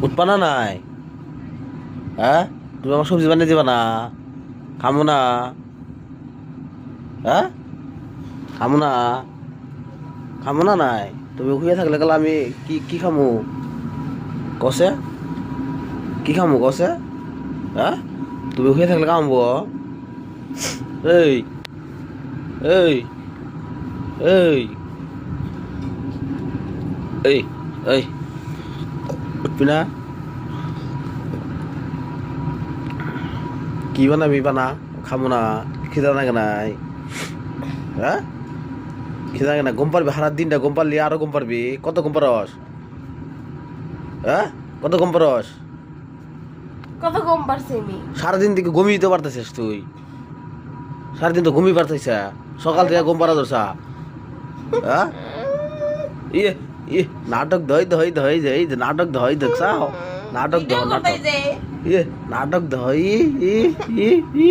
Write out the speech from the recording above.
উঠবা না নাই? হ্যাঁ, তুমি আমার সবজি বানিয়ে দিবা না? খামো না? হ্যাঁ, খামো না? খামো না নাই? তুমি শুয়ে থাকলে গেলে আমি কি কি খামু? কষে কি খামু কষে? হ্যাঁ, তুমি শুয়ে থাকলে কামবো? এই এই এই এই এই উঠবি না? কি বানাবি বানা, খামো না। খিদা লাগে নাই? হ্যাঁ, খিদা লাগে না? ঘুম পারবি সারা দিনটা? ঘুম পারলি আরো ঘুম পারবি? কত ঘুম পারস? হ্যাঁ, কত ঘুম পারস? কত কম পারছি আমি? সারাদিন থেকে ঘুমিয়ে দিতে পারতেছিস তুই? সারাদিন তো ঘুমিয়ে পারতেছ, সকাল থেকে ঘুম পারা ধরছা। হ্যাঁ, ইয়ে ইয়ে নাটক ধই ধই ধই ধই নাটক ধই দেখছাও? নাটক ধ ভিডিও নাটক করতে যে ইয়ে নাটক ধই ই ই ই